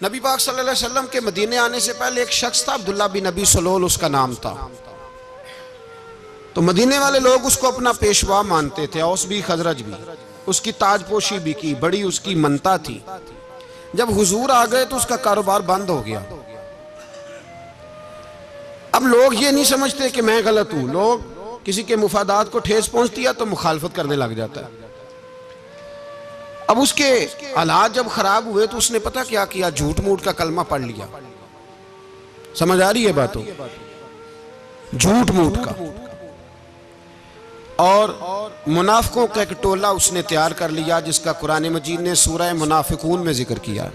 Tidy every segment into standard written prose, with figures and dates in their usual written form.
نبی پاک صلی اللہ علیہ وسلم کے مدینے آنے سے پہلے ایک شخص تھا، عبداللہ بن ابی سلول اس کا نام تھا۔ تو مدینے والے لوگ اس کو اپنا پیشوا مانتے تھے، اوس بھی خزرج بھی، اس کی تاج پوشی بھی کی، بڑی اس کی منتا تھی۔ جب حضور آ گئے تو اس کا کاروبار بند ہو گیا۔ اب لوگ یہ نہیں سمجھتے کہ میں غلط ہوں، لوگ کسی کے مفادات کو ٹھیس پہنچتی ہے تو مخالفت کرنے لگ جاتا ہے۔ اب اس کے حالات جب خراب ہوئے تو اس نے پتہ کیا کیا، جھوٹ موٹ کا کلمہ پڑھ لیا۔ سمجھ آ رہی ہے باتوں؟ جھوٹ موٹ کا، اور منافقوں کا ایک ٹولہ اس نے تیار کر لیا جس کا قرآن مجید نے سورہ منافقون میں ذکر کیا۔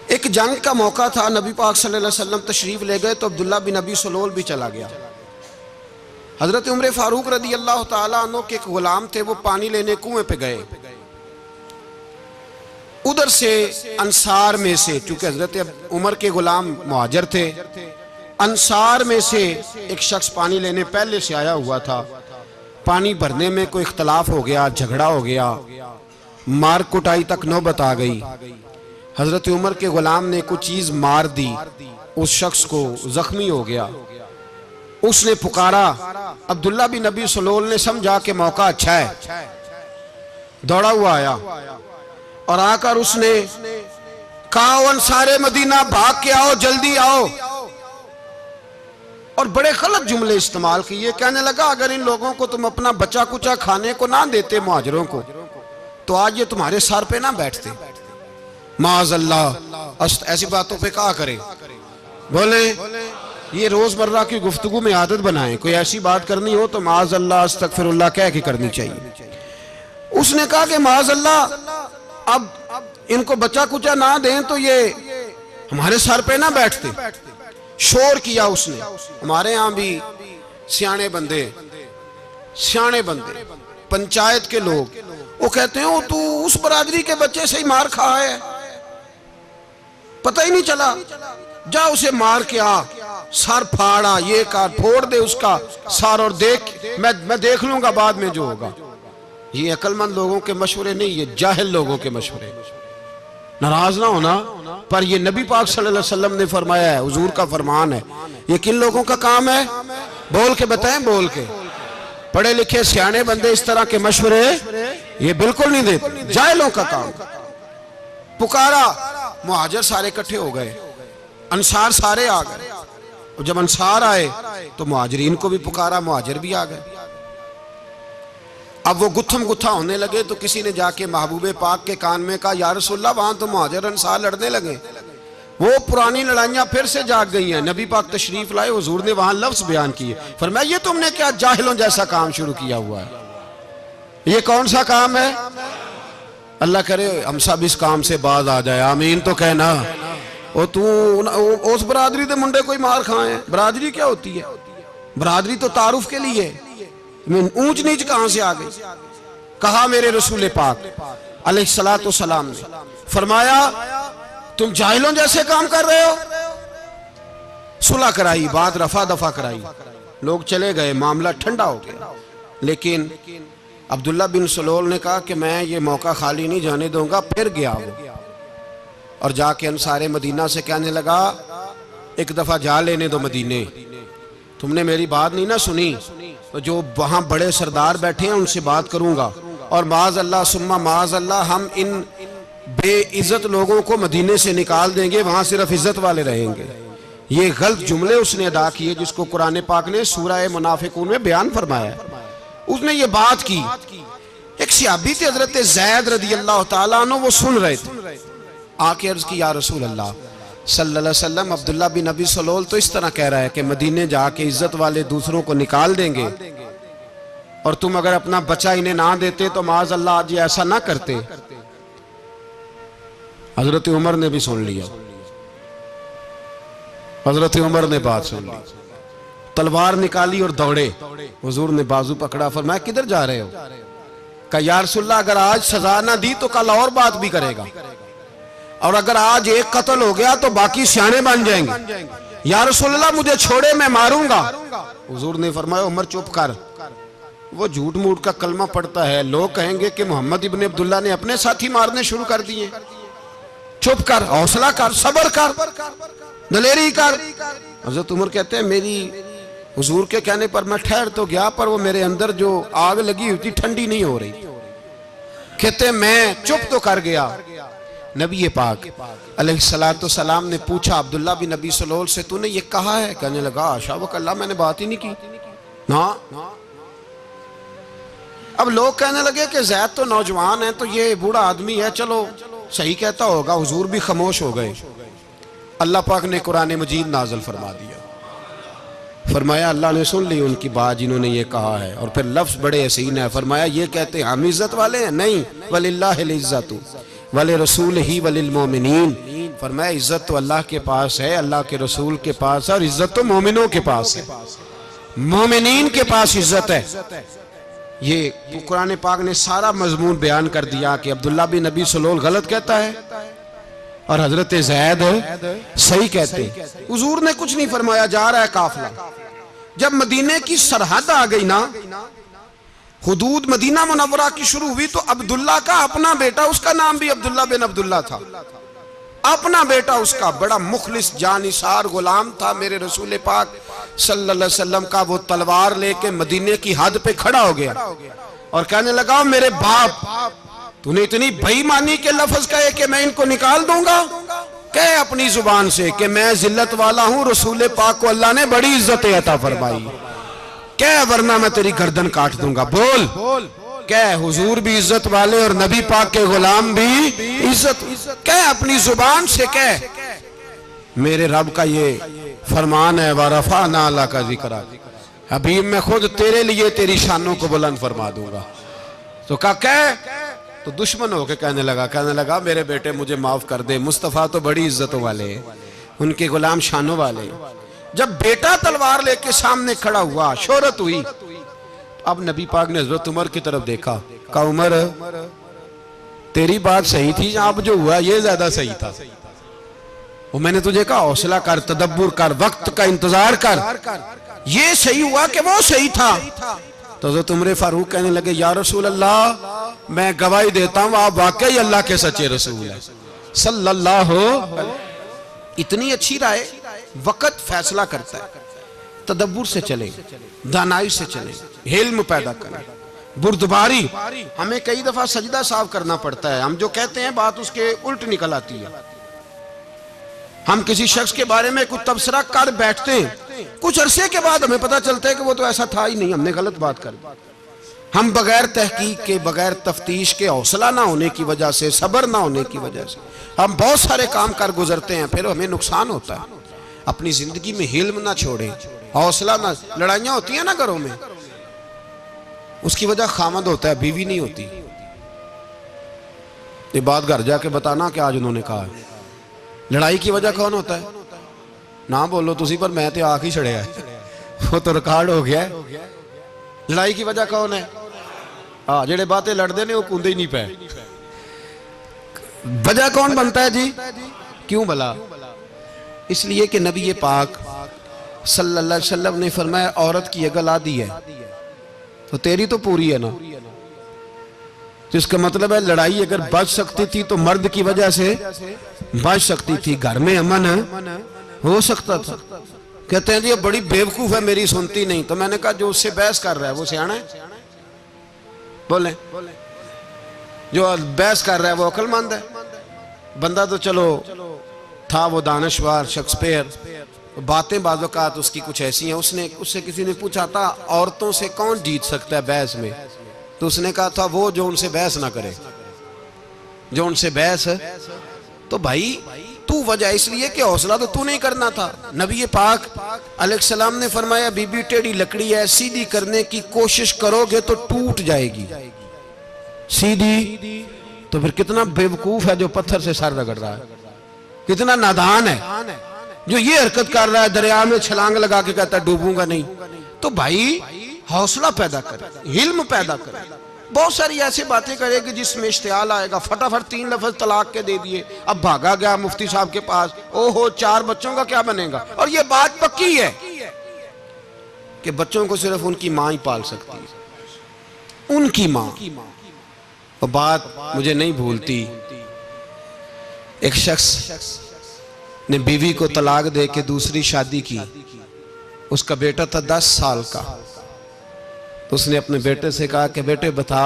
ایک جنگ کا موقع تھا، نبی پاک صلی اللہ علیہ وسلم تشریف لے گئے تو عبداللہ بن ابی سلول بھی چلا گیا۔ حضرت عمر فاروق رضی اللہ تعالیٰ عنہ کے ایک غلام تھے، وہ پانی لینے کنویں پہ گئے۔ ادھر سے انصار میں سے، چونکہ حضرت عمر کے غلام مہاجر تھے، انصار میں سے ایک شخص پانی لینے پہلے سے آیا ہوا تھا۔ پانی بھرنے میں کوئی اختلاف ہو گیا، جھگڑا ہو گیا، مار کٹائی تک نوبت آ گئی۔ حضرت عمر کے غلام نے کچھ چیز مار دی، اس شخص کو زخمی ہو گیا۔ اس نے پکارا، عبداللہ بن ابی سلول نے سمجھا کہ موقع اچھا ہے، دوڑا ہوا آیا اور آ کر اس نے کہا، انصار مدینہ بھاگ کے آؤ، جلدی آؤ، اور بڑے غلط جملے استعمال کیے۔ کہنے لگا اگر ان لوگوں کو تم اپنا بچا کچا کھانے کو نہ دیتے مہاجروں کو تو آج یہ تمہارے سر پہ نہ بیٹھتے۔ معاذ اللہ، ایسی باتوں پہ کہا کرے، بولیں یہ روز مرہ کی گفتگو میں عادت بنائیں، کوئی ایسی بات کرنی ہو تو معاذ اللہ استغفر اللہ کہہ کے کرنی چاہیے۔ اس نے کہا کہ معاذ اللہ اب ان کو بچا کچا نہ دیں تو یہ ہمارے سر پہ نہ بیٹھتے۔ شور کیا اس نے۔ ہمارے ہاں بھی سیانے بندے پنچایت کے لوگ وہ کہتے ہیں تو اس برادری کے بچے سے ہی مار کھا ہے، پتہ ہی نہیں چلا، جا اسے مار کے آ، سر پھاڑا، یہ کار پھوڑ دے اس کا سر، اور دیکھ میں دیکھ لوں گا بعد میں جو ہوگا۔ یہ عقل مند لوگوں کے مشورے نہیں، یہ جاہل لوگوں کے مشورے۔ ناراض نہ ہونا، پر یہ نبی پاک صلی اللہ علیہ وسلم نے فرمایا ہے، حضور کا فرمان ہے۔ یہ کن لوگوں کا کام ہے؟ بول کے بتائیں، بول کے۔ پڑھے لکھے سیانے بندے اس طرح کے مشورے یہ بالکل نہیں دیتے، جاہلوں کا کام۔ پکارا، مہاجر سارے اکٹھے ہو گئے، انصار سارے آ گئے، اور جب انصار آئے تو مہاجرین کو بھی پکارا، مہاجر بھی آ گئے۔ اب وہ گتھم گتھا ہونے لگے تو کسی نے جا کے محبوب پاک کے کان میں کہا، یا رسول اللہ وہاں تو مہاجر انصار لڑنے لگے، وہ پرانی لڑائیاں پھر سے جاگ گئی ہیں۔ نبی پاک تشریف لائے، حضور نے وہاں لفظ بیان کیے، فرمایا یہ تم نے کیا جاہلوں جیسا کام شروع کیا ہوا ہے؟ یہ کون سا کام ہے؟ اللہ کرے ہم سب اس کام سے باز آ جائے، آمین تو کہنا۔ اور تو اس برادری دے منڈے کوئی مار کھائیں، برادری کیا ہوتی ہے؟ برادری تو تعارف کے لیے، اونچ نیچ کہاں سے آ گئی؟ کہا میرے رسول پاک علیہ السلام نے، فرمایا تم جاہلوں جیسے کام کر رہے ہو۔ صلح کرائی، بات رفع دفع کرائی، لوگ چلے گئے، معاملہ ٹھنڈا ہو گیا۔ لیکن عبداللہ بن سلول نے کہا کہ میں یہ موقع خالی نہیں جانے دوں گا۔ پھر گیا وہ اور جا کے انصار مدینہ سے کہنے لگا، ایک دفعہ جا لینے دو مدینے، تم نے میری بات نہیں نہ سنی تو جو وہاں بڑے سردار بیٹھے ہیں ان سے بات کروں گا، اور معاذ اللہ ثم معاذ اللہ ہم ان بے عزت لوگوں کو مدینے سے نکال دیں گے، وہاں صرف عزت والے رہیں گے۔ یہ غلط جملے اس نے ادا کیے جس کو قرآن پاک نے سورہ منافقون میں بیان فرمایا ہے۔ اس نے یہ بات کی، ایک صحابی تھے حضرت زید رضی اللہ تعالیٰ عنہ، وہ سن رہے تھے، آ کے عرض کی، یا رسول اللہ صلی اللہ علیہ وسلم عبداللہ بن ابی سلول تو اس طرح کہہ رہا ہے کہ مدینے جا کے عزت والے دوسروں کو نکال دیں گے، اور تم اگر اپنا بچہ انہیں نہ دیتے تو معاذ اللہ آج یہ ایسا نہ کرتے۔ حضرت عمر نے بھی سن لیا، حضرت عمر نے بات سن لی، تلوار نکالی اور دوڑے۔ حضور نے بازو پکڑا، فرمایا کدھر جا رہے ہو؟ کہا یا رسول اللہ اگر آج سزا نہ دی تو کل اور بات بھی کرے گا، اور اگر آج ایک قتل ہو گیا تو باقی سیانے بن جائیں گے۔ یا رسول اللہ مجھے چھوڑے، میں ماروں گا۔ حضور نے فرمایا عمر چپ کر، وہ جھوٹ موٹ کا کلمہ پڑھتا ہے، لوگ کہیں گے کہ محمد ابن عبداللہ نے اپنے ساتھی مارنے شروع کر دیے۔ چپ کر، حوصلہ کر، صبر کر، دلیری کر۔ حضرت عمر کہتے ہیں میری حضور کے کہنے پر میں ٹھہر تو گیا، پر وہ میرے اندر جو آگ لگی ہوئی تھی ٹھنڈی نہیں ہو رہی۔ کہتے ہیں میں چپ تو کر گیا۔ نبی پاک علیہ السلام نے پوچھا عبداللہ بن نبی سلول سے، تو نے یہ کہا ہے؟ کہنے لگا حاشا وکلا، میں نے بات ہی نہیں کی۔ نا اب لوگ کہنے لگے کہ زید تو نوجوان ہے، تو یہ بوڑھا آدمی ہے، چلو صحیح کہتا ہوگا۔ حضور بھی خاموش ہو گئے۔ اللہ پاک نے قرآن مجید نازل فرما دیا، فرمایا اللہ نے سن لی ان کی بات جنہوں نے یہ کہا ہے، اور پھر لفظ بڑے حسین ہے، فرمایا یہ کہتے ہیں ہم عزت والے ہیں؟ نہیں، وَلِلَّهِ الْعِزَّةُ وَلِرَسُولِهِ وَلِلْمُؤْمِنِينَ، فرمایا عزت تو اللہ کے پاس ہے، اللہ کے رسول کے پاس ہے، اور عزت تو مومنوں کے پاس ہے، مومنین کے پاس عزت ہے۔ یہ قرآن پاک نے سارا مضمون بیان کر دیا کہ عبداللہ بن نبی سلول غلط کہتا ہے اور حضرت زید صحیح کہتے ہیں۔ حضور نے کچھ نہیں فرمایا، جا رہا ہے قافلہ۔ جب مدینے کی سرحد آ گئی نا، حدود مدینہ منورہ کی شروع ہوئی، تو عبداللہ کا اپنا بیٹا، اس کا نام بھی عبداللہ بن عبداللہ تھا، اپنا بیٹا اس کا بڑا مخلص جانثار غلام تھا میرے رسول پاک صلی اللہ علیہ وسلم کا، وہ تلوار لے کے مدینے کی حد پہ کھڑا ہو گیا اور کہنے لگا میرے باپ، تو نے اتنی بے ایمانی کے لفظ کہے کہ میں ان کو نکال دوں گا؟ کہے اپنی زبان سے کہ میں ذلت والا ہوں، رسول پاک کو اللہ نے بڑی عزت عطا فرمائی، کہے ورنہ میں تیری گردن کاٹ دوں گا۔ بول، کہے حضور بھی عزت والے اور نبی پاک کے غلام بھی عزت، کہے اپنی زبان سے، کہے میرے رب کا یہ فرمان ہے وَرَفَعْنَا لَكَ ذِكْرَكَ، حبیب میں خود تیرے لیے تیری شانوں کو بلند فرما دوں گا۔ تو کہا تو دشمن ہو کے کہنے لگا میرے بیٹے مجھے معاف کر دے، مصطفیٰ تو بڑی عزتوں والے ہیں، ان کے غلام شانوں والے۔ جب بیٹا تلوار لے کے سامنے کھڑا ہوا، شہرت ہوئی، اب نبی پاک نے حضرت عمر کی طرف دیکھا، کہا عمر تیری بات صحیح تھی، اب جو ہوا یہ زیادہ صحیح تھا، وہ میں نے تجھے کہا حوصلہ کر، تدبر کر، وقت کا انتظار کر، یہ صحیح ہوا کہ وہ صحیح تھا۔ تو حضرت عمر فاروق کہنے لگے یا رسول اللہ میں گواہی دیتا ہوں آپ واقعی اللہ کے سچے رسول ہیں صلی اللہ علیہ۔ اتنی اچھی رائے، وقت فیصلہ کرتا ہے، تدبر سے چلیں، دانائی سے چلیں، علم پیدا کریں، بردباری۔ ہمیں کئی دفعہ سجدہ صاف کرنا پڑتا ہے، ہم جو کہتے ہیں بات اس کے الٹ نکل آتی ہے۔ ہم کسی شخص کے بارے میں کچھ تبصرہ کر بیٹھتے ہیں، کچھ عرصے کے بعد ہمیں پتہ چلتا ہے کہ وہ تو ایسا تھا ہی نہیں، ہم نے غلط بات کر دی۔ ہم بغیر تحقیق کے، بغیر تفتیش کے، حوصلہ نہ ہونے کی وجہ سے، صبر نہ ہونے کی وجہ سے ہم بہت سارے کام کر گزرتے ہیں، پھر ہمیں نقصان ہوتا ہے۔ اپنی زندگی میں حلم نہ چھوڑیں، حوصلہ نہ، لڑائیاں ہوتی ہیں نا گھروں میں، اس کی وجہ خامد ہوتا ہے، بیوی نہیں ہوتی۔ یہ بات گھر جا کے بتانا کہ آج انہوں نے کہا ہے۔ لڑائی کی وجہ کون ہوتا ہے؟ نہ بولو تسی، پر میں تے آنکھ ہی چھڑیا ہے، وہ تو ریکارڈ ہو گیا ہے۔ لڑائی کی وجہ کون ہے؟ جڑے باتیں لڑتے ہیں وہ کندے ہی نہیں پے۔ وجہ کون بنتا ہے جی؟ کیوں بلا؟ اس لیے کہ نبی پاک صلی اللہ علیہ وسلم نے فرمایا عورت کی اگل آدھی ہے تو تیری تو پوری ہے نا، تو اس کا مطلب ہے لڑائی اگر بچ سکتی تھی تو مرد کی وجہ سے بچ سکتی تھی، گھر میں امن ہو سکتا تھا۔ کہتے ہیں جی یہ بڑی بیوقوف ہے، میری سنتی نہیں۔ تو میں نے کہا جو اس سے بحث کر رہا ہے وہ سیانا ہے؟ بولیں، جو بحث کر رہا ہے وہ عقل مند ہے؟ بندہ تو چلو تھا وہ دانشور، شیکسپیئر، باتیں بعض اوقات اس کی کچھ ایسی ہیں۔ اس سے کسی نے پوچھا تھا عورتوں سے کون جیت سکتا ہے بحث میں، تو اس نے کہا تھا وہ جو ان سے بحث نہ کرے، جو ان سے بحث۔ تو بھائی تو وجہ اس لیے کہ حوصلہ تو نہیں کرنا تھا۔ نبی پاک علیہ السلام نے فرمایا بی بی ٹیڑھی لکڑی ہے، سیدھی کرنے کی کوشش کرو گے تو ٹوٹ جائے گی، سیدھی۔ تو پھر کتنا بیوقوف ہے جو پتھر سے سر رگڑ رہا ہے، کتنا نادان ہے جو یہ حرکت کر رہا ہے، دریا میں چھلانگ لگا کے کہتا ہے ڈوبوں گا نہیں۔ تو بھائی حوصلہ پیدا کرے، علم پیدا کرے، بہت ساری ایسی باتیں کرے کہ جس میں اشتعال آئے گا، فٹافٹ 3 لفظ طلاق کے دے دیے، اب بھاگا گیا مفتی صاحب کے پاس، اوہو 4 بچوں کا کیا بنے گا؟ اور یہ بات پکی ہے کہ بچوں کو صرف ان کی ماں ہی پال سکتی ہے، ان کی ماں۔ اور بات مجھے نہیں بھولتی، ایک شخص نے بیوی کو طلاق دے کے دوسری شادی کی. اس کا بیٹا تھا 10 سال کا. تو اس نے اپنے بیٹے سے کہا کہ بیٹے بتا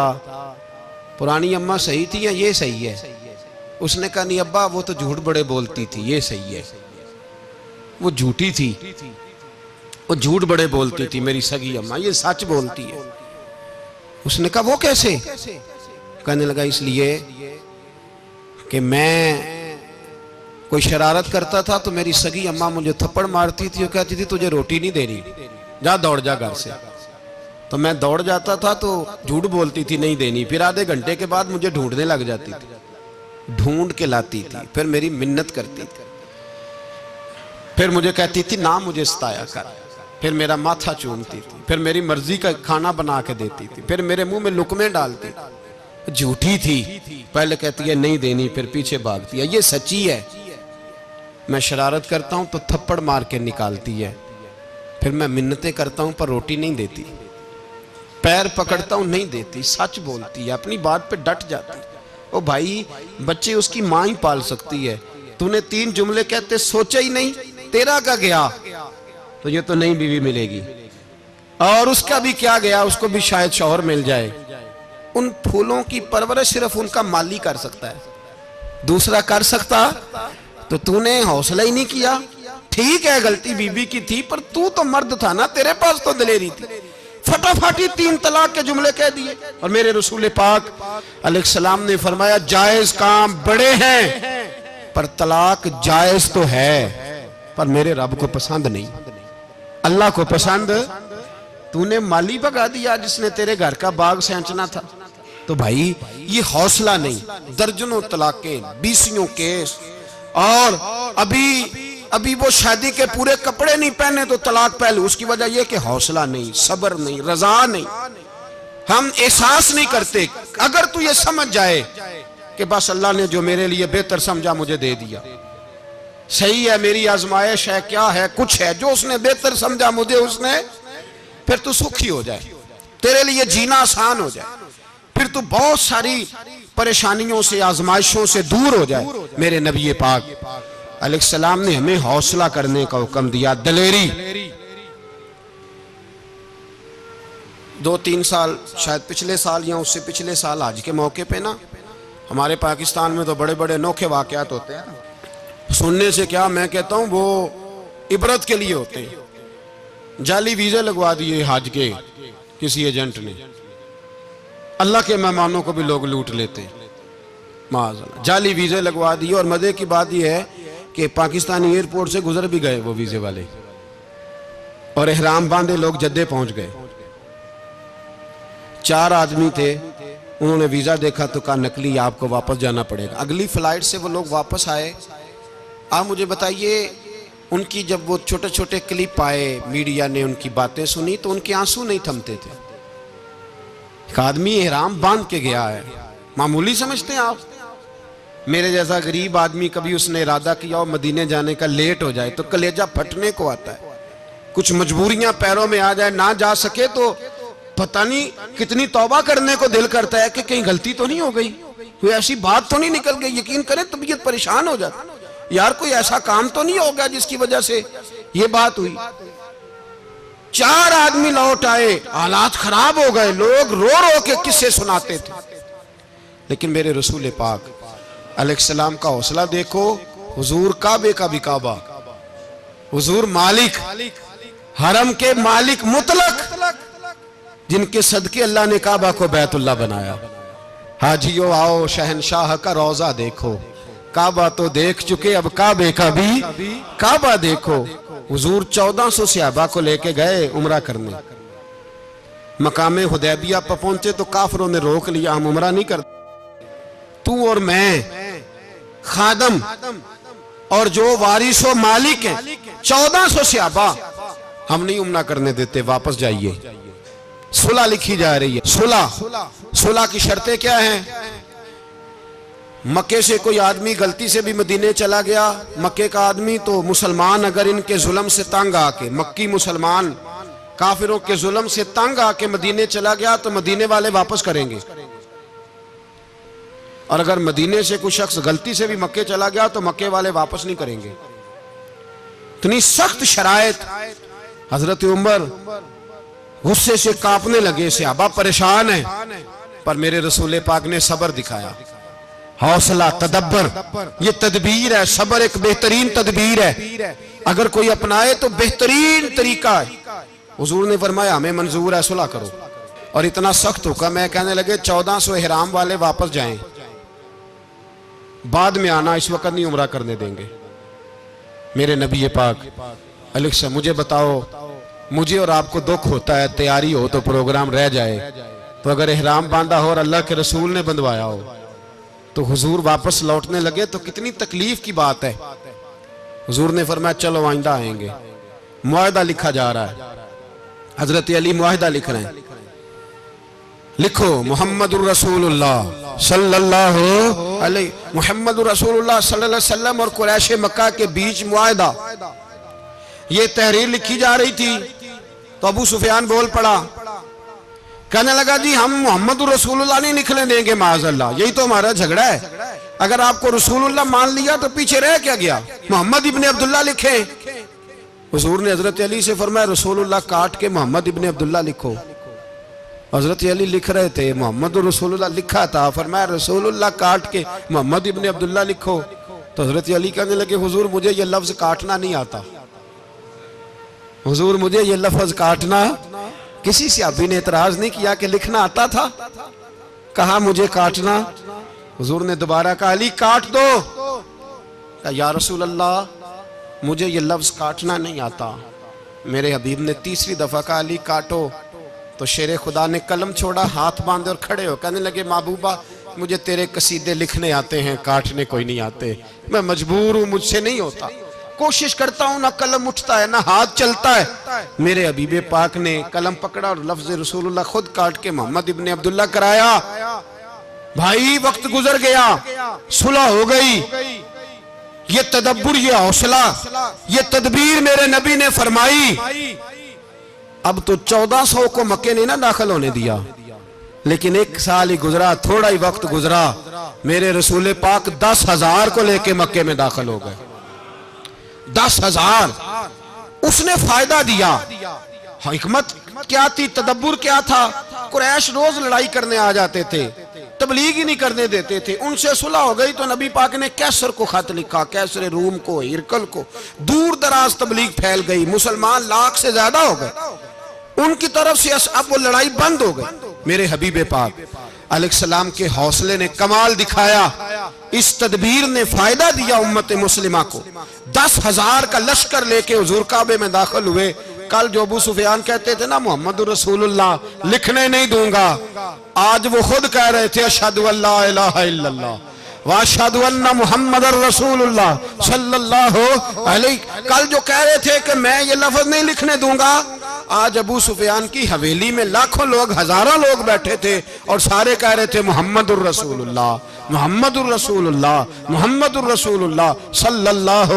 پرانی اماں صحیح تھی یا یہ صحیح ہے؟ اس نے کہا نہیں ابا وہ تو جھوٹ بڑے بولتی تھی، یہ صحیح ہے. وہ جھوٹی تھی، وہ جھوٹ بڑے بولتی تھی میری سگی اماں، یہ سچ بولتی ہے. اس نے کہا وہ کیسے؟ کہنے لگا اس لیے کہ میں کوئی شرارت کرتا تھا تو میری سگی اماں مجھے تھپڑ مارتی تھی اور کہتی تھی تجھے روٹی نہیں دینی، جا دوڑ جا گھر سے. تو میں دوڑ جاتا تھا تو جھوٹ بولتی تھی نہیں دینی، پھر آدھے گھنٹے کے بعد مجھے ڈھونڈنے لگ جاتی تھی، ڈھونڈ کے لاتی تھی، پھر میری منت کرتی تھی، پھر مجھے کہتی تھی نہ مجھے ستایا کر، پھر میرا ماتھا چومتی تھی، پھر میری مرضی کا کھانا بنا کے دیتی تھی، پھر میرے منہ میں لقمے ڈالتی تھی. جھوٹی تھی، پہلے کہتی ہے نہیں دینی پھر پیچھے بھاگتی ہے. یہ سچی ہے، میں شرارت کرتا ہوں تو تھپڑ مار کے نکالتی ہے، پھر میں منتیں کرتا ہوں پر روٹی نہیں دیتی، پیر پکڑتا ہوں نہیں دیتی. سچ بولتی ہے، اپنی بات پہ ڈٹ جاتی. او بھائی بچے اس کی ماں ہی پال سکتی ہے، تو نے 3 جملے کہتے سوچا ہی نہیں، تیرا کا گیا تو یہ تو نئی بیوی ملے گی، اور اس کا بھی کیا گیا، اس کو بھی شاید شوہر مل جائے. ان پھولوں کی پرورش صرف ان کا مالی کر سکتا ہے، دوسرا کر سکتا؟ تو نے حوصلہ ہی نہیں کیا. ٹھیک ہے غلطی بی بی کی تھی پر تو مرد تھا نا، تیرے پاس تو دلیری تھی. فٹافٹ 3 طلاق کے جملے کہہ دیے. اور میرے رسول پاک علیہ السلام نے فرمایا جائز کام بڑے ہیں پر طلاق جائز تو ہے پر میرے رب کو پسند نہیں، اللہ کو پسند. تو نے مالی بگا دیا جس نے تیرے گھر کا باغ سینچنا تھا. تو بھائی یہ حوصلہ نہیں، درجنوں طلاقیں، 20 کیس، اور ابھی وہ شادی کے پورے کپڑے نہیں پہنے تو طلاق پہلے. اس کی وجہ یہ کہ حوصلہ نہیں، صبر نہیں، رضا نہیں، ہم احساس نہیں کرتے. اگر تو یہ سمجھ جائے کہ بس اللہ نے جو میرے لیے بہتر سمجھا مجھے دے دیا، صحیح ہے میری آزمائش ہے کیا ہے کچھ ہے، جو اس نے بہتر سمجھا مجھے اس نے، پھر تو سکھی ہو جائے، تیرے لیے جینا آسان ہو جائے، پھر تو بہت ساری پریشانیوں سے آزمائشوں سے دور ہو جائے. میرے نبی پاک علیہ السلام نے ہمیں حوصلہ کرنے کا حکم دیا، دلیری. 2-3 سال شاید پچھلے سال یا اس سے پچھلے سال حج کے موقع پہ نا ہمارے پاکستان میں تو بڑے بڑے انوکھے واقعات ہوتے ہیں. سننے سے کیا میں کہتا ہوں وہ عبرت کے لیے ہوتے ہیں. جعلی ویزے لگوا دیے حج کے کسی ایجنٹ نے، اللہ کے مہمانوں کو بھی لوگ لوٹ لیتے ہیں معاذ اللہ. جعلی ویزے لگوا دیے، اور مزے کی بات یہ ہے کہ پاکستانی ایئرپورٹ سے گزر بھی گئے وہ ویزے والے، اور احرام باندھے لوگ جدے پہنچ گئے. 4 آدمی تھے، انہوں نے ویزا دیکھا تو کہا نقلی آپ کو واپس جانا پڑے گا. اگلی فلائٹ سے وہ لوگ واپس آئے. آپ مجھے بتائیے ان کی جب وہ چھوٹے چھوٹے کلپ آئے، میڈیا نے ان کی باتیں سنی تو ان کے آنسو نہیں تھمتے تھے. ایک آدمی احرام باندھ کے گیا ہے، معمولی سمجھتے ہیں آپ؟ میرے جیسا غریب آدمی کبھی اس نے ارادہ کیا اور مدینے جانے کا لیٹ ہو جائے تو کلیجہ پھٹنے کو آتا ہے. کچھ مجبوریاں پیروں میں آ جائے، نہ جا سکے تو پتہ نہیں کتنی توبہ کرنے کو دل کرتا ہے کہ کہیں غلطی تو نہیں ہو گئی، کوئی ایسی بات تو نہیں نکل گئی. یقین کریں طبیعت پریشان ہو جاتی، یار کوئی ایسا کام تو نہیں ہو گیا جس کی وجہ سے یہ بات ہوئی. 4 آدمی لوٹ آئے، حالات خراب ہو گئے، لوگ رو رو کے قصے سناتے تھے. لیکن میرے رسول پاک علیہ السلام کا حوصلہ دیکھو. حضور کعبے کا بھی کعبہ، حضور مالک، حرم کے مالک مطلق، جن کے صدقے اللہ نے کعبہ کو بیت اللہ بنایا. حاجیو آؤ شہنشاہ کا روضہ دیکھو، کعبہ تو دیکھ چکے اب کعبے کا بھی کعبہ دیکھو. حضور 1400 صحابہ کو لے کے گئے عمرہ کرنے. مقام حدیبیہ پر پہنچے تو کافروں نے روک لیا، ہم عمرہ نہیں کرتے. تو اور میں خادم اور جو وارث و مالک ہیں 1400 صحابہ، ہم نہیں عمرہ کرنے دیتے، واپس جائیے. صلح لکھی جا رہی ہے. صلح کی شرطیں کیا ہیں؟ مکے سے کوئی آدمی غلطی سے بھی مدینے چلا گیا، مکے کا آدمی، تو مسلمان اگر ان کے ظلم سے تنگ آ کے، مکی مسلمان کافروں کے ظلم سے تنگ آ کے مدینے چلا گیا تو مدینے والے واپس کریں گے. اور اگر مدینے سے کوئی شخص غلطی سے بھی مکے چلا گیا تو مکے والے واپس نہیں کریں گے. اتنی سخت شرائط. حضرت عمر غصے سے کانپنے لگے, صحابہ پریشان ہیں, پر میرے رسول پاک نے صبر دکھایا, حوصلہ, تدبر. یہ تدبیر ہے, صبر ایک بہترین تدبیر ہے, اگر کوئی اپنائے تو بہترین طریقہ ہے. حضور نے فرمایا ہمیں منظور ہے, صلح کرو. اور اتنا سخت حکم ہے, کہنے لگے 1400 احرام والے واپس جائیں, بعد میں آنا, اس وقت نہیں عمرہ کرنے دیں گے. میرے نبی پاک علیہ السلام, مجھے بتاؤ, مجھے اور آپ کو دکھ ہوتا ہے تیاری ہو تو پروگرام رہ جائے, تو اگر احرام باندھا ہو اور اللہ کے رسول نے بندھوایا ہو تو حضور واپس لوٹنے لگے تو کتنی تکلیف کی بات ہے. حضور نے فرمایا چلو آئندہ آئیں گے. معاہدہ لکھا جا رہا ہے, حضرت علی معاہدہ لکھ رہے ہیں. لکھو محمد الرسول اللہ صلی اللہ علیہ, محمد الرسول اللہ صلی اللہ علیہ وسلم اور قریش مکہ کے بیچ معاہدہ. یہ تحریر لکھی جا رہی تھی تو ابو سفیان بول پڑا, کہنے لگا جی ہم محمد الرسول اللہ نہیں لکھنے دیں گے معاذ اللہ, یہی تو ہمارا جھگڑا ہے. اگر آپ کو رسول اللہ مان لیا تو پیچھے رہ کیا گیا, محمد ابن عبداللہ لکھیں. حضور نے حضرت علی سے فرمایا رسول اللہ کاٹ کے محمد ابن عبداللہ لکھو. حضرت علی لکھ رہے تھے, محمد رسول اللہ لکھا تھا, فرمایا رسول اللہ کاٹ کے محمد ابن عبداللہ لکھو. تو حضرت علی کہنے لگے حضور مجھے یہ لفظ کاٹنا نہیں آتا, حضور مجھے یہ لفظ کاٹنا. کسی صحابی نے اعتراض نہیں کیا کہ لکھنا آتا تھا, کہا مجھے کاٹنا. حضور نے دوبارہ کہا علی کاٹ دو. کہا یا رسول اللہ مجھے یہ لفظ کاٹنا نہیں آتا. میرے حبیب نے تیسری دفعہ کہا علی کاٹو. تو شیر خدا نے قلم چھوڑا, ہاتھ باندھے اور کھڑے ہو کہنے لگے محبوبہ مجھے تیرے قصیدے لکھنے آتے ہیں, کاٹنے کوئی نہیں آتے, میں مجبور ہوں, مجھ سے نہیں ہوتا. کوشش کرتا ہوں, نہ قلم اٹھتا ہے نہ ہاتھ چلتا ہے. میرے حبیب پاک نے قلم پکڑا اور لفظ رسول اللہ خود کاٹ کے محمد ابن عبداللہ کرایا. بھائی وقت گزر گیا, صلح ہو گئی. یہ تدبر, یہ حوصلہ, یہ تدبیر میرے نبی نے فرمائی. اب تو 1400 کو مکے نے نہ داخل ہونے دیا, لیکن 1 سال ہی گزرا, تھوڑا ہی وقت گزرا, میرے رسول پاک 10,000 کو لے کے مکے میں داخل ہو گئے. 10,000. اس نے فائدہ دیا. حکمت کیا تھی, تدبر کیا تھا. قریش روز لڑائی کرنے آ جاتے تھے, تبلیغ ہی نہیں کرنے دیتے تھے. ان سے صلح ہو گئی تو نبی پاک نے کیسر کو خط لکھا, کیسر روم کو, ہرکل کو. دور دراز تبلیغ پھیل گئی, مسلمان 100,000 سے زیادہ ہو گئے. ان کی طرف سے اب وہ لڑائی بند ہو گئی. میرے حبیب پاک علیہ السلام کے حوصلے نے کمال دکھایا, اس تدبیر نے فائدہ دیا امت مسلمہ کو. 10,000 کا لشکر لے کے حضور کعبے میں داخل ہوئے. کل جو ابو سفیان کہتے تھے نا محمد رسول اللہ لکھنے نہیں دوں گا, آج وہ خود کہہ رہے تھے اشہدو ان لا الہ الا اللہ واشہدو ان محمد رسول اللہ صلی اللہ علیہ. کل جو کہہ رہے تھے کہ میں یہ لفظ نہیں لکھنے دوں گا, آج ابو سفیان کی حویلی میں لاکھوں لوگ, ہزاروں لوگ بیٹھے تھے اور سارے کہہ رہے تھے محمد الرسول اللہ, محمد الرسول اللہ, محمد الرسول اللہ صلی اللہ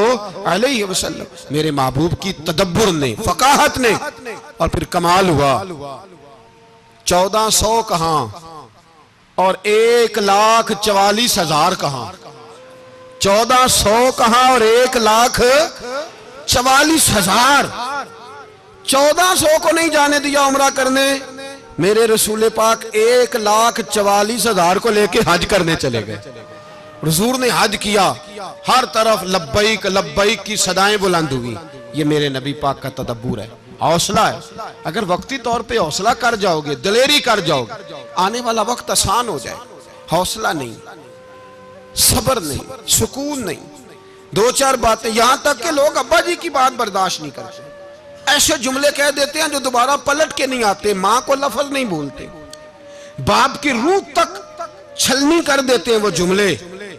علیہ وسلم. میرے محبوب کی تدبر نے, فقاہت نے, اور پھر کمال ہوا. 1400 کہاں اور 1,44,000 کہاں. 1400 کہاں اور 1,44,000. 1400 کو نہیں جانے دیا عمرہ کرنے. میرے رسول پاک 1,44,000 کو لے کے حج کرنے چلے گئے. حضور نے حج کیا, ہر طرف لبیک لبیک کی صدائیں بلند ہوئی. یہ میرے نبی پاک کا تدبر ہے, حوصلہ ہے. اگر وقتی طور پہ حوصلہ کر جاؤ گے, دلیری کر جاؤ گے, آنے والا وقت آسان ہو جائے. حوصلہ نہیں, صبر نہیں, سکون نہیں, 2-4 باتیں, یہاں تک کہ لوگ ابا جی کی بات برداشت نہیں کرتے, ایسے جملے کہہ دیتے ہیں جو دوبارہ پلٹ کے نہیں آتے. ماں کو لفظ نہیں بولتے, باپ کی روح تک چھلنی کر دیتے ہیں وہ جملے.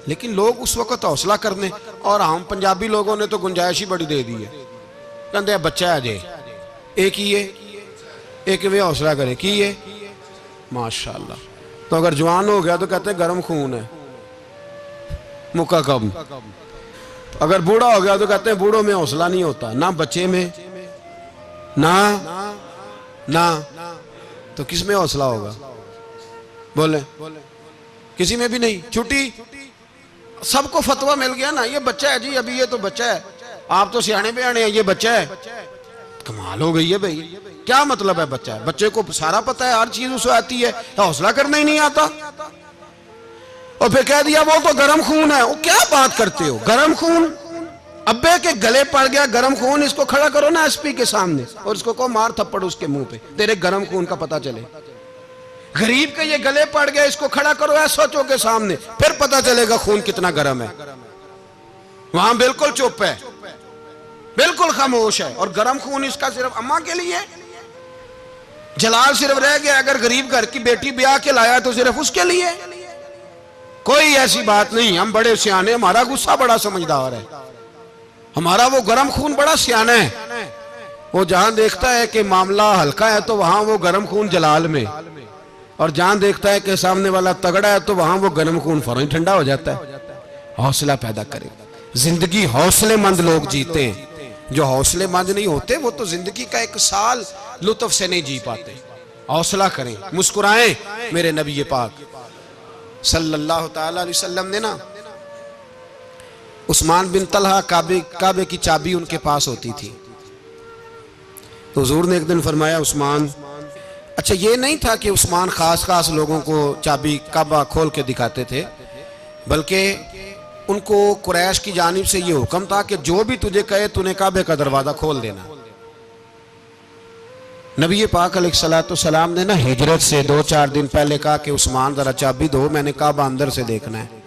لیکن لوگ اس وقت حوصلہ کرنے, اور ہم پنجابی لوگوں نے تو گنجائش ہی بڑی دے دی ہے. کہتے ہیں بچہ ہے جے, ایک ہی ہے, ایک میں حوصلہ کرے کی ہے ماشاءاللہ. تو اگر جوان ہو گیا تو کہتے ہیں گرم خون ہے, مکہ کم. اگر بوڑھا ہو گیا تو کہتے ہیں بوڑھوں میں حوصلہ نہیں ہوتا, نہ بچے میں نہ تو کس میں حوصلہ ہوگا؟ بولیں. کسی میں بھی نہیں. چھٹی سب کو فتویٰ مل گیا نا, یہ بچہ ہے جی, ابھی یہ تو بچہ ہے, آپ تو سیانے بیانے ہیں, یہ بچہ ہے. کمال ہو گئی ہے بھائی, کیا مطلب ہے بچہ ہے؟ بچے کو سارا پتہ ہے, ہر چیز اسے آتی ہے, حوصلہ کرنا ہی نہیں آتا. اور پھر کہہ دیا وہ تو گرم خون ہے. وہ کیا بات کرتے ہو, گرم خون؟ ابے کے گلے پڑ گیا گرم خون, اس کو کھڑا کرو نا ایس پی کے سامنے اور اس کو مار تھپڑ اس کے منہ پہ, تیرے گرم خون کا پتہ چلے. غریب کے یہ گلے پڑ گیا, اس کو کھڑا کرو ایس ایچ او کے سامنے, پھر پتہ چلے گا خون کتنا گرم ہے. وہاں بالکل چپ ہے, بالکل خاموش ہے. اور گرم خون اس کا صرف اماں کے لیے, جلال صرف رہ گیا اگر غریب گھر کی بیٹی بیاہ کے لایا تو صرف اس کے لیے. کوئی ایسی بات نہیں. ہم بڑے سیانے, ہمارا غصہ بڑا سمجھدار ہے, ہمارا وہ گرم خون بڑا سیانا ہے. وہ جہاں دیکھتا ہے کہ معاملہ ہلکا ہے تو وہاں وہ گرم خون جلال میں, اور جہاں دیکھتا ہے کہ سامنے والا تگڑا ہے تو وہاں وہ گرم خون فوراً ٹھنڈا ہو جاتا ہے. حوصلہ پیدا کرے. زندگی حوصلے مند لوگ جیتے ہیں, جو حوصلے مند نہیں ہوتے وہ تو زندگی کا ایک سال لطف سے نہیں جی پاتے. حوصلہ کریں, مسکرائیں. میرے نبی پاک صلی اللہ تعالی علیہ وسلم نے نا عثمان بن طلحہ, کعبے کی چابی ان کے پاس ہوتی تھی, تو حضور نے ایک دن فرمایا عثمان, اچھا یہ نہیں تھا کہ عثمان خاص لوگوں کو چابی کعبہ کھول کے دکھاتے تھے, بلکہ ان کو قریش کی جانب سے یہ حکم تھا کہ جو بھی تجھے کہے تو نے کعبے کا دروازہ کھول دینا. نبی پاک علیہ السلام نے نا ہجرت سے 2-4 دن پہلے کہا کہ عثمان ذرا چابی دو, میں نے کعبہ اندر سے دیکھنا ہے.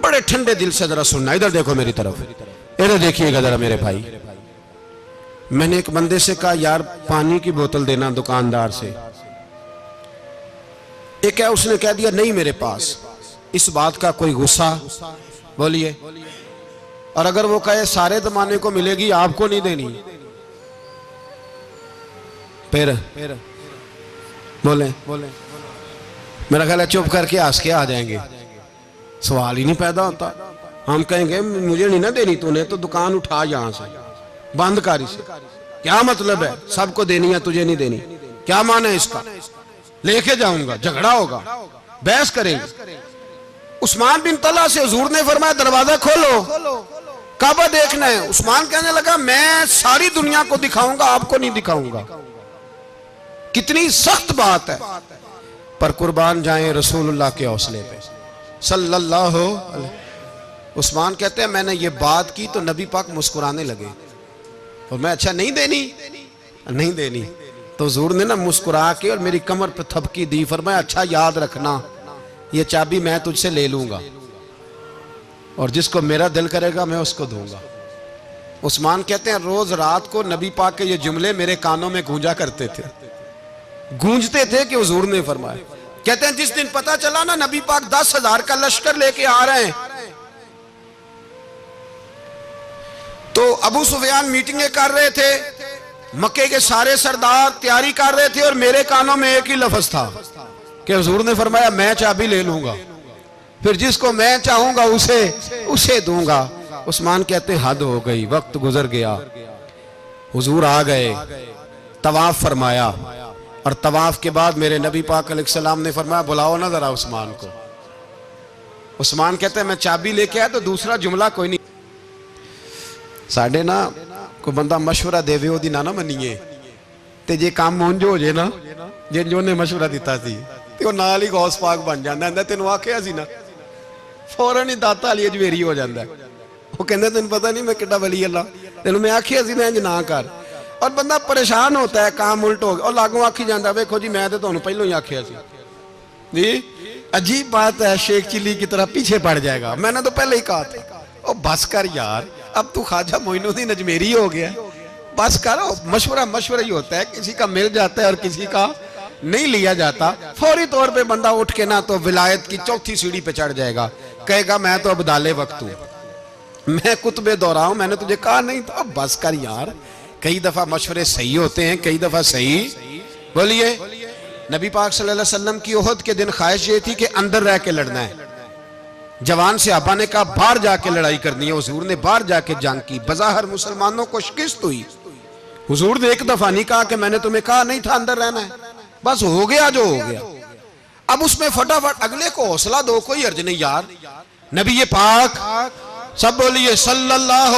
بڑے ٹھنڈے دل سے ذرا سننا, ادھر دیکھو میری طرف, ادھر دیکھیے گا ذرا میرے بھائی. میں نے ایک بندے سے کہا یار پانی کی بوتل دینا دکاندار سے, ایک ہے اس نے کہہ دیا نہیں میرے پاس. اس بات کا کوئی غصہ بولیے, اور اگر وہ کہے سارے زمانے کو ملے گی آپ کو نہیں دینی, پھر بولیں میرا خیال ہے چپ کر کے ہنس کے آ جائیں گے, سوال ہی نہیں پیدا ہوتا. ہم کہیں گے مجھے نہیں نہ دینی, تو نے تو دکان اٹھا یہاں سے, بند کاری سے. کیا مطلب ہے سب کو دینی ہے تجھے نہیں دینی, کیا معنی ہے اس کا؟ لے کے جاؤں گا, جھگڑا ہوگا, بحث کریں گے. عثمان بن طلحہ سے حضور نے فرمایا دروازہ کھولو, کعبہ دیکھنا ہے. عثمان کہنے لگا میں ساری دنیا کو دکھاؤں گا, آپ کو نہیں دکھاؤں گا. کتنی سخت بات ہے, پر قربان جائیں رسول اللہ کے حوصلے پہ صلی اللہ علیہ. عثمان کہتے ہیں میں نے یہ بات کی تو نبی پاک مسکرانے لگے, اور میں اچھا نہیں دینی, تو حضور نے نا مسکرا کے اور میری کمر پہ تھپکی دی, فرمایا اچھا یاد رکھنا یہ چابی میں تجھ سے لے لوں گا, اور جس کو میرا دل کرے گا میں اس کو دوں گا. عثمان کہتے ہیں روز رات کو نبی پاک کے یہ جملے میرے کانوں میں گونجتے تھے کہ حضور نے فرمایا. کہتے ہیں جس دن پتا چلا نا نبی پاک 10,000 کا لشکر لے کے آ رہے ہیں, تو ابو سفیان میٹنگیں کر رہے تھے, مکے کے سارے سردار تیاری کر رہے تھے, اور میرے کانوں میں ایک ہی لفظ تھا کہ حضور نے فرمایا میں چابی لے لوں گا, پھر جس کو میں چاہوں گا اسے دوں گا. عثمان کہتے ہیں حد ہو گئی, وقت گزر گیا, حضور آ گئے, طواف فرمایا, اور طواف کے بعد میرے نبی پاک علیہ السلام نے فرمایا بلاؤ نا ذرا عثمان کو. عثمان کہتے ہیں میں چابی لے کے آیا تو دوسرا جملہ کوئی نہیں. ساڑھے نا کوئی بندہ مشورہ دے وے دی نہ منیے, تے جے کام مونجو ہو جے نا, جو نے مشورہ دیتا سی تے وہ نال ہی غوث پاک بن جاندا ہے. تینوں آکھیا سی نا, فوراً ہی داتا علی اجمیری ہو جاندا ہے. وہ کہندا تینوں پتہ نہیں میں کڈا ولی اللہ, تینوں میں آکھیا سی نا انج نہ کر, اور بندہ پریشان ہوتا ہے کام الٹ ہو گیا, اور لاگوں آکھی جاندا ویکھو جی میں تے تانوں پہلوں ہی آکھیا سی. جی عجیب بات ہے, شیخ چلی کی طرح پیچھے پڑ جائے گا, میں نے تو پہلے ہی کہا تھا. او بس کر یار, اب تو خواجہ معین الدین اجمیری ہو گیا, بس کرو. مشورہ ہی ہوتا ہے, کسی کا مل جاتا ہے اور کسی کا نہیں لیا جاتا. فوری طور پہ بندہ اٹھ کے نا تو ولایت کی 4تھی سیڑھی پہ چڑھ جائے گا, کہے گا میں تو ابدال وقت ہوں, میں کتب دورہ ہوں, میں نے تجھے کہا نہیں تھا. بس کر یار, کئی دفعہ مشورے صحیح ہوتے ہیں, کئی دفعہ صحیح. بولیے نبی پاک صلی اللہ علیہ وسلم کی احد کے دن خواہش یہ تھی کہ اندر رہ کے لڑنا ہے. جوان صحابہ نے کہا باہر جا کے لڑائی کرنی ہے, حضور نے باہر جا کے جنگ کی. بظاہر مسلمانوں کو شکست ہوئی. حضور نے ایک دفعہ نہیں کہا کہ میں نے تمہیں کہا نہیں تھا اندر رہنا ہے, بس ہو گیا جو ہو گیا. اب اس میں فٹافٹ اگلے کو حوصلہ دو، کوئی عرض نہیں یار، نبی پاک سب بولیے صلی اللہ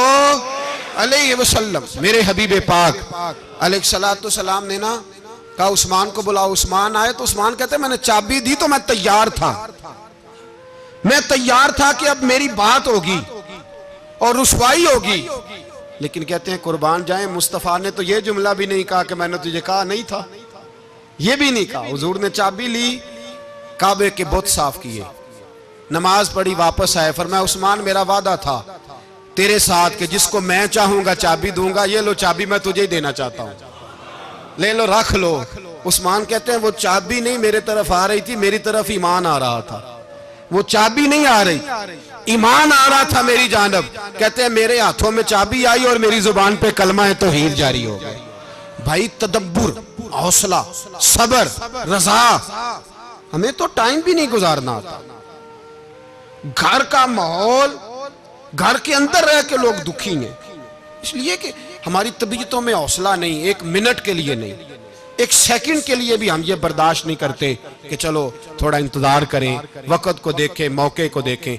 علیہ وسلم، میرے حبیب پاک علیہ السلام نے نا کہا عثمان کو بلاؤ. عثمان آئے تو عثمان کہتے ہیں میں نے چابی دی تو میں تیار تھا، میں تیار تھا کہ اب میری بات ہوگی اور رسوائی ہوگی. لیکن کہتے ہیں قربان جائیں مصطفیٰ نے تو یہ جملہ بھی نہیں کہا کہ میں نے تجھے کہا نہیں تھا، یہ بھی نہیں کہا. حضور نے چابی لی، کعبے کے بت صاف کیے، نماز پڑھی، واپس آئے. فرمایا عثمان میرا وعدہ تھا تیرے ساتھ کہ جس کو میں چاہوں گا چابی دوں گا، یہ لو چابی میں تجھے ہی دینا چاہتا ہوں، لے لو رکھ لو. عثمان کہتے ہیں وہ چابی نہیں میرے طرف آ رہی تھی، میری طرف ایمان آ رہا تھا. وہ چابی نہیں آ رہی، ایمان آ رہا تھا میری جانب. کہتے ہیں میرے ہاتھوں میں چابی آئی اور میری زبان پہ کلمہ توحید جاری ہو گیا. بھائی تدبر، حوصلہ، صبر، رضا. ہمیں تو ٹائم بھی نہیں گزارنا آتا. گھر کا ماحول، گھر کے اندر رہ کے لوگ دکھی ہیں، اس لیے کہ ہماری طبیعتوں میں حوصلہ نہیں، ایک منٹ کے لیے نہیں، ایک سیکنڈ کے لیے بھی ہم یہ برداشت نہیں کرتے کہ چلو تھوڑا انتظار کریں، وقت کو دیکھیں، موقع کو دیکھیں.